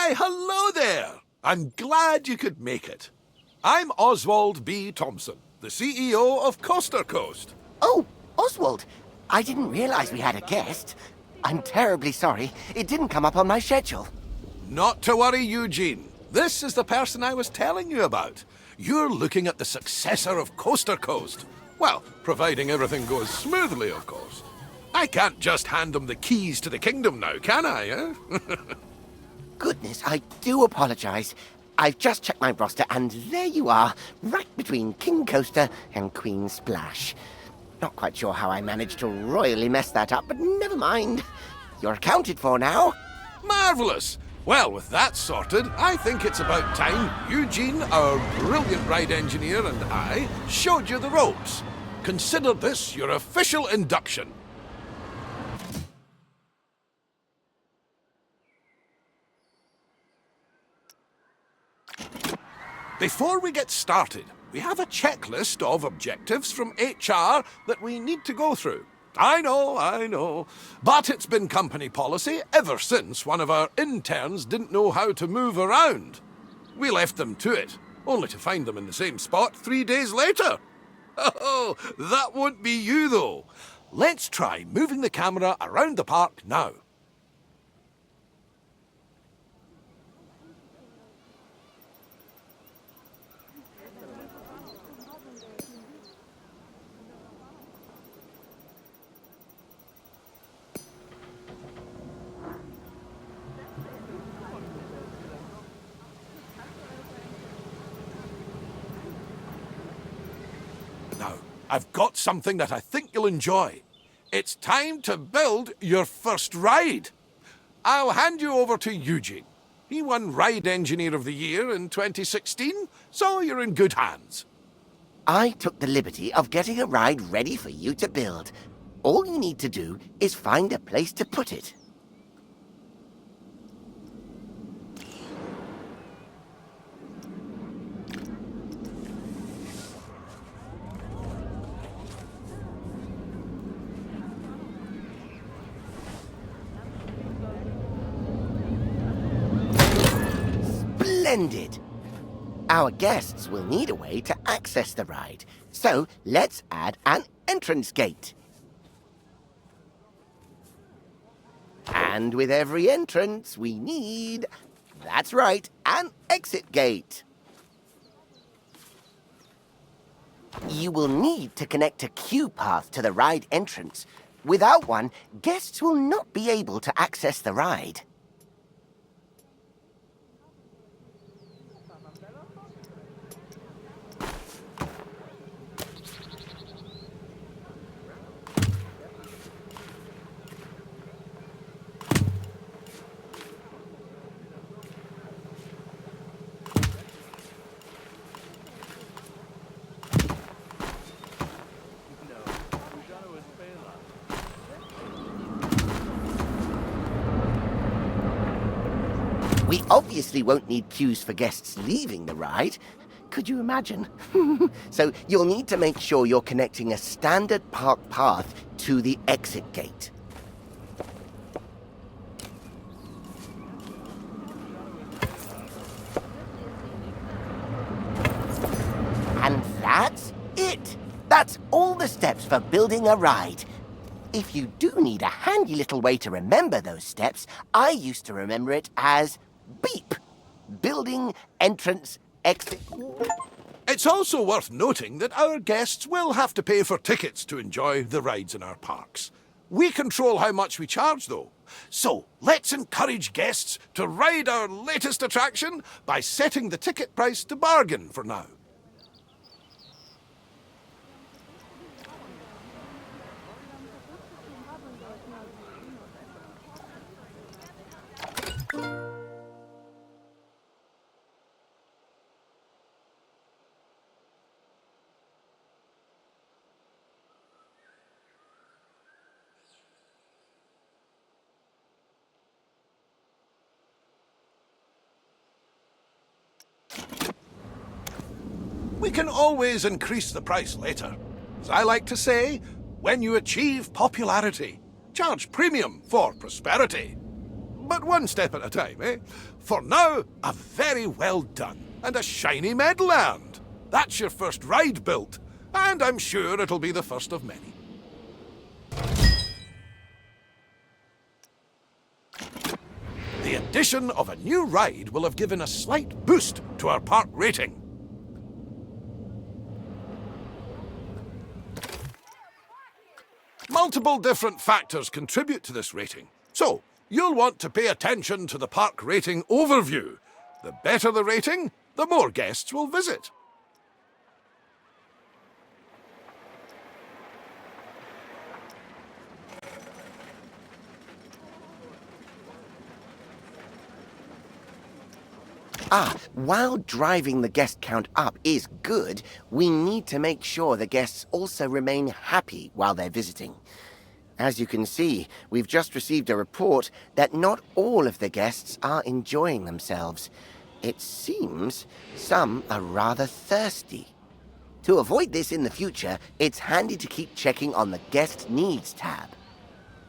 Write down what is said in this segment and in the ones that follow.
Why, hello there! I'm glad you could make it. I'm Oswald B. Thompson, the CEO of Coaster Coast. Oh, Oswald, I didn't realize we had a guest. I'm terribly sorry. It didn't come up on my schedule. Not to worry, Eugene. This is the person I was telling you about. You're looking at the successor of Coaster Coast. Well, providing everything goes smoothly, of course. I can't just hand him the keys to the kingdom now, can I, eh? Goodness, I do apologize. I've just checked my roster, and there you are, right between King Coaster and Queen Splash. Not quite sure how I managed to royally mess that up, but never mind. You're accounted for now. Marvellous! Well, with that sorted, I think it's about time Eugene, our brilliant ride engineer, and I showed you the ropes. Consider this your official induction. Before we get started, we have a checklist of objectives from HR that we need to go through. I know. But it's been company policy ever since one of our interns didn't know how to move around. We left them to it, only to find them in the same spot 3 days later. Oh, that won't be you, though. Let's try moving the camera around the park now. Now, I've got something that I think you'll enjoy. It's time to build your first ride. I'll hand you over to Eugene. He won Ride Engineer of the Year in 2016, so you're in good hands. I took the liberty of getting a ride ready for you to build. All you need to do is find a place to put it. Splendid! Our guests will need a way to access the ride, so let's add an entrance gate. And with every entrance, we need, that's right, an exit gate. You will need to connect a queue path to the ride entrance. Without one, guests will not be able to access the ride. We obviously won't need queues for guests leaving the ride. Could you imagine? So you'll need to make sure you're connecting a standard park path to the exit gate. And that's it. That's all the steps for building a ride. If you do need a handy little way to remember those steps, I used to remember it as BEEP. Building, entrance, exit. It's also worth noting that our guests will have to pay for tickets to enjoy the rides in our parks. We control how much we charge, though. So let's encourage guests to ride our latest attraction by setting the ticket price to bargain for now. We can always increase the price later. As I like to say, when you achieve popularity, charge premium for prosperity. But one step at a time, eh? For now, a very well done and a shiny medal earned. That's your first ride built, and I'm sure it'll be the first of many. The addition of a new ride will have given a slight boost to our park rating. Multiple different factors contribute to this rating, so you'll want to pay attention to the park rating overview. The better the rating, the more guests will visit. While driving the guest count up is good, we need to make sure the guests also remain happy while they're visiting. As you can see, we've just received a report that not all of the guests are enjoying themselves. It seems some are rather thirsty. To avoid this in the future, it's handy to keep checking on the Guest Needs tab.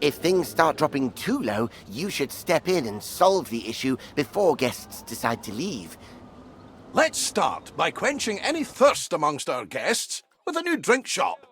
If things start dropping too low, you should step in and solve the issue before guests decide to leave. Let's start by quenching any thirst amongst our guests with a new drink shop.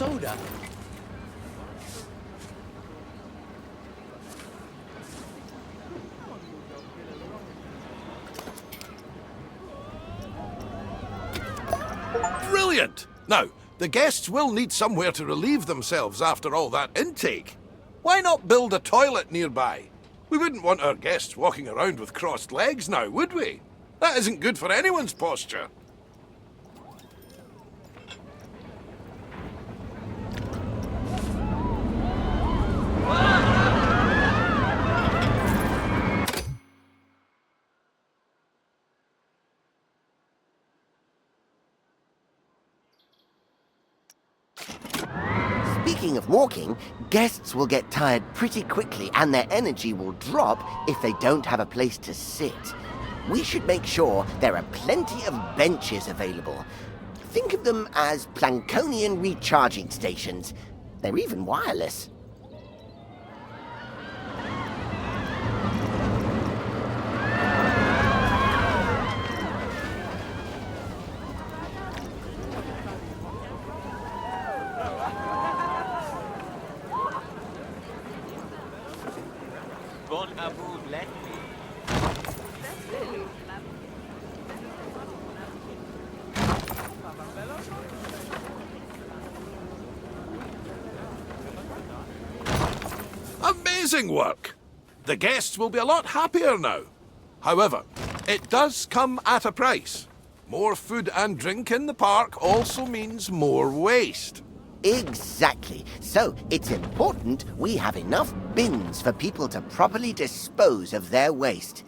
Soda? Brilliant! Now, the guests will need somewhere to relieve themselves after all that intake. Why not build a toilet nearby? We wouldn't want our guests walking around with crossed legs now, would we? That isn't good for anyone's posture. Speaking of walking, guests will get tired pretty quickly and their energy will drop if they don't have a place to sit. We should make sure there are plenty of benches available. Think of them as Plankonian recharging stations. They're even wireless. Amazing work! The guests will be a lot happier now. However, it does come at a price. More food and drink in the park also means more waste. Exactly. So it's important we have enough bins for people to properly dispose of their waste.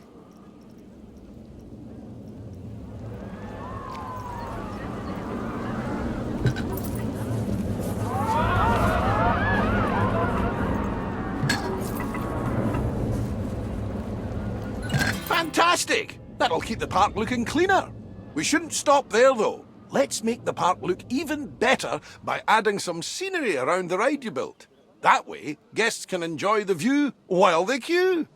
Fantastic! That'll keep the park looking cleaner. We shouldn't stop there, though. Let's make the park look even better by adding some scenery around the ride you built. That way, guests can enjoy the view while they queue.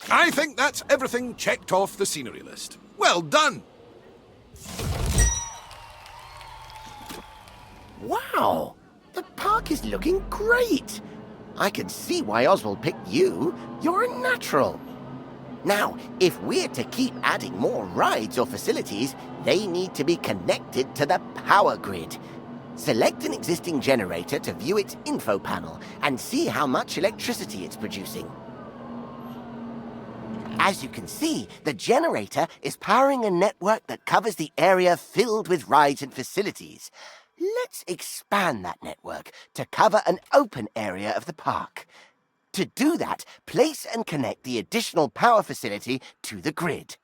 I think that's everything checked off the scenery list. Well done! Wow! The park is looking great! I can see why Oswald picked you. You're a natural. Now, if we're to keep adding more rides or facilities, they need to be connected to the power grid. Select an existing generator to view its info panel and see how much electricity it's producing. As you can see, the generator is powering a network that covers the area filled with rides and facilities. Let's expand that network to cover an open area of the park. To do that, place and connect the additional power facility to the grid.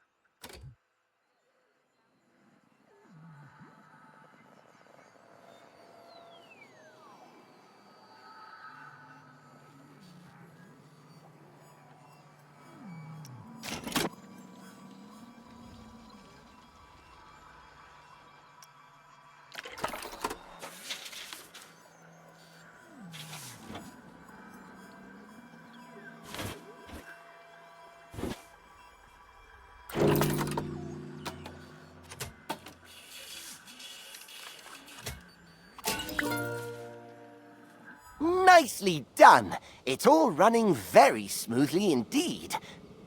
Nicely done! It's all running very smoothly indeed.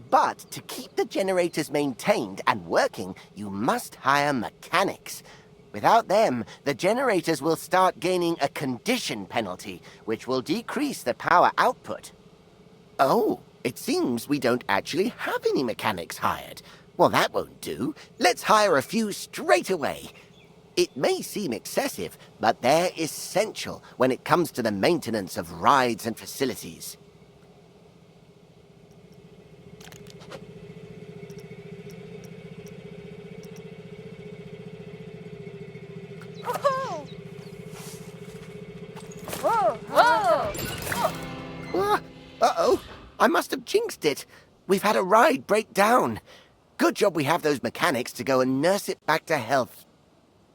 But to keep the generators maintained and working, you must hire mechanics. Without them, the generators will start gaining a condition penalty, which will decrease the power output. Oh, it seems we don't actually have any mechanics hired. Well, that won't do. Let's hire a few straight away. It may seem excessive, but they're essential when it comes to the maintenance of rides and facilities. Uh-oh, I must have jinxed it. We've had a ride break down. Good job we have those mechanics to go and nurse it back to health.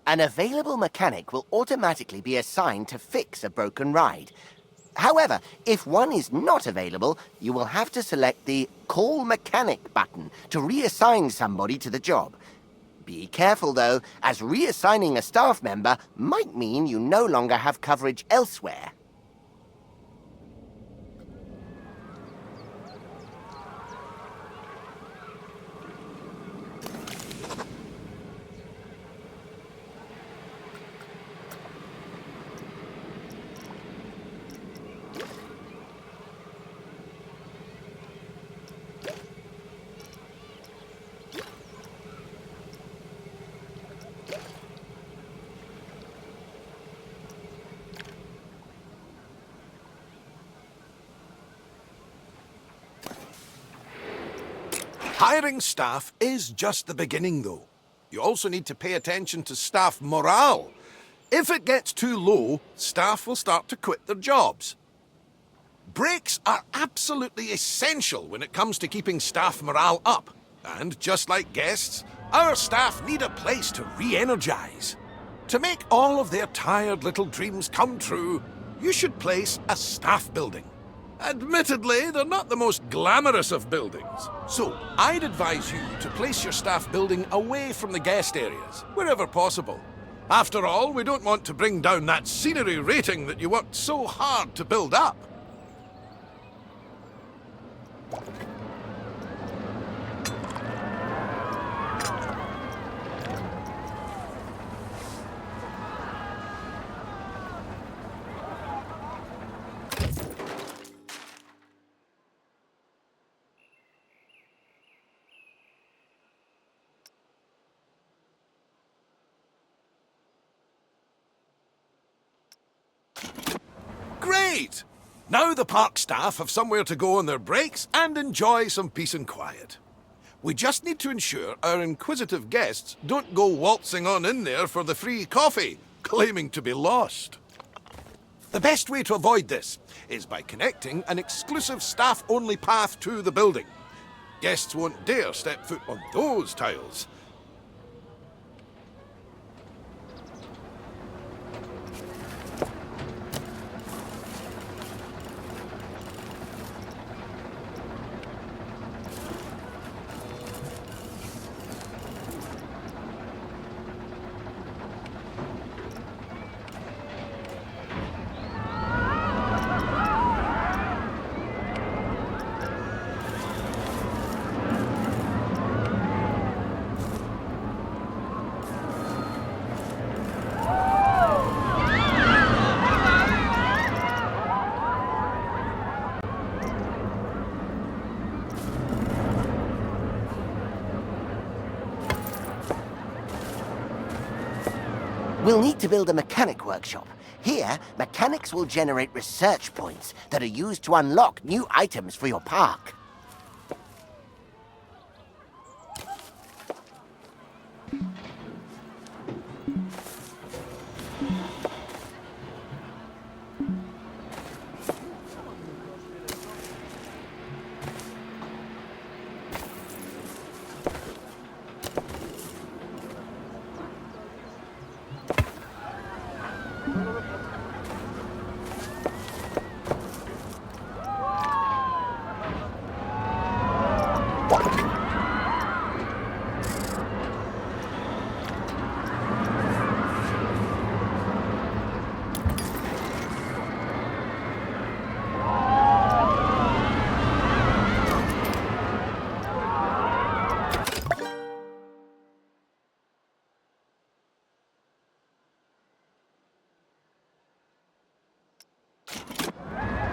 An available mechanic will automatically be assigned to fix a broken ride. However, if one is not available, you will have to select the Call Mechanic button to reassign somebody to the job. Be careful, though, as reassigning a staff member might mean you no longer have coverage elsewhere. Hiring staff is just the beginning, though. You also need to pay attention to staff morale. If it gets too low, staff will start to quit their jobs. Breaks are absolutely essential when it comes to keeping staff morale up. And just like guests, our staff need a place to re-energize. To make all of their tired little dreams come true, you should place a staff building. Admittedly, they're not the most glamorous of buildings, so I'd advise you to place your staff building away from the guest areas, wherever possible. After all, we don't want to bring down that scenery rating that you worked so hard to build up. Great! Now the park staff have somewhere to go on their breaks and enjoy some peace and quiet. We just need to ensure our inquisitive guests don't go waltzing on in there for the free coffee, claiming to be lost. The best way to avoid this is by connecting an exclusive staff-only path to the building. Guests won't dare step foot on those tiles. We'll need to build a mechanic workshop. Here, mechanics will generate research points that are used to unlock new items for your park.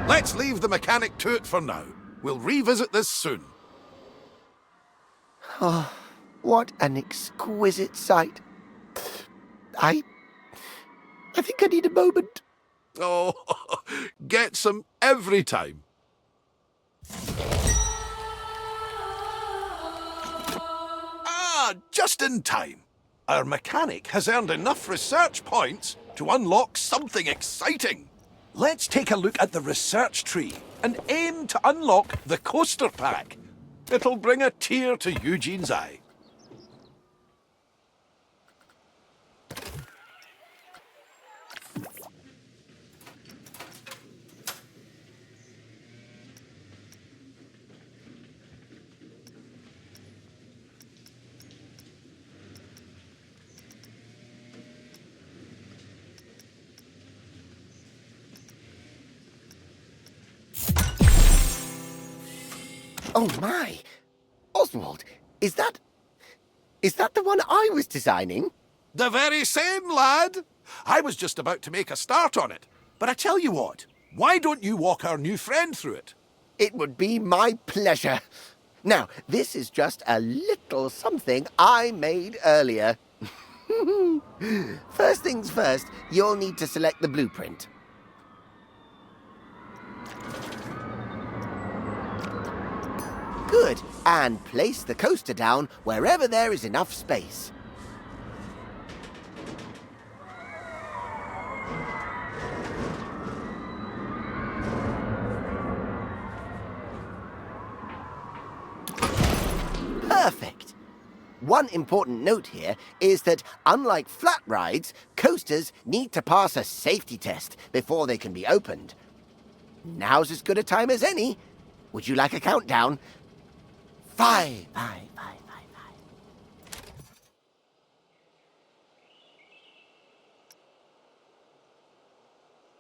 Let's leave the mechanic to it for now. We'll revisit this soon. Oh, what an exquisite sight. I think I need a moment. Oh, get some every time. Ah, just in time. Our mechanic has earned enough research points to unlock something exciting. Let's take a look at the research tree and aim to unlock the coaster pack. It'll bring a tear to Eugene's eye. Oh my! Oswald, is that the one I was designing? The very same, lad. I was just about to make a start on it. But I tell you what, why don't you walk our new friend through it? It would be my pleasure. Now, this is just a little something I made earlier. First things first, you'll need to select the blueprint. Good, and place the coaster down wherever there is enough space. Perfect. One important note here is that, unlike flat rides, coasters need to pass a safety test before they can be opened. Now's as good a time as any. Would you like a countdown? 5, 5, 5,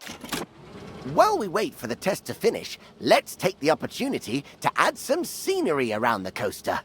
5, 5. While we wait for the test to finish, let's take the opportunity to add some scenery around the coaster.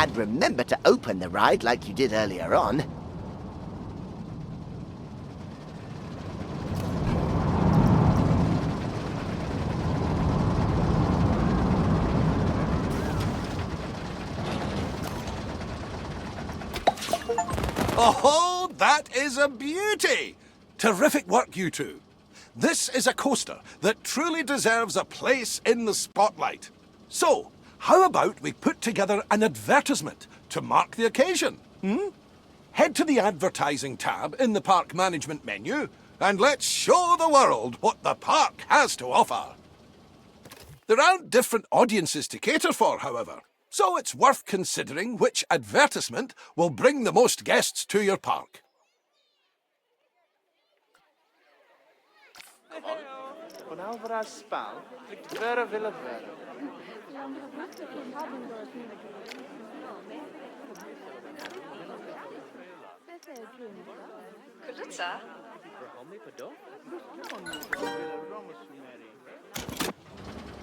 And remember to open the ride like you did earlier on. Oh, that is a beauty! Terrific work, you two. This is a coaster that truly deserves a place in the spotlight. So, how about we put together an advertisement to mark the occasion? Head to the advertising tab in the park management menu and let's show the world what the park has to offer. There aren't different audiences to cater for, however, so it's worth considering which advertisement will bring the most guests to your park.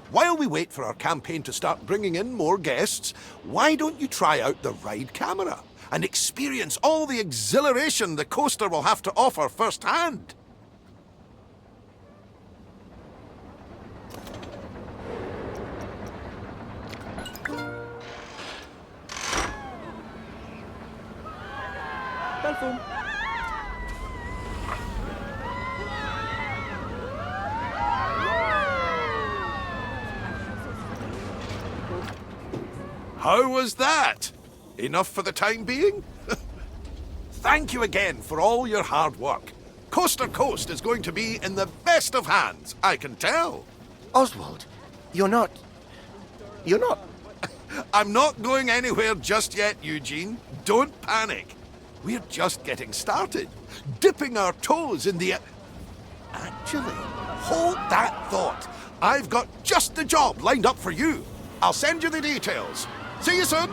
While we wait for our campaign to start bringing in more guests, why don't you try out the ride camera and experience all the exhilaration the coaster will have to offer firsthand? How was that? Enough for the time being? Thank you again for all your hard work. Coaster Coast is going to be in the best of hands, I can tell. Oswald, you're not... I'm not going anywhere just yet, Eugene. Don't panic. We're just getting started, dipping our toes in the... Actually, hold that thought. I've got just the job lined up for you. I'll send you the details. See you soon.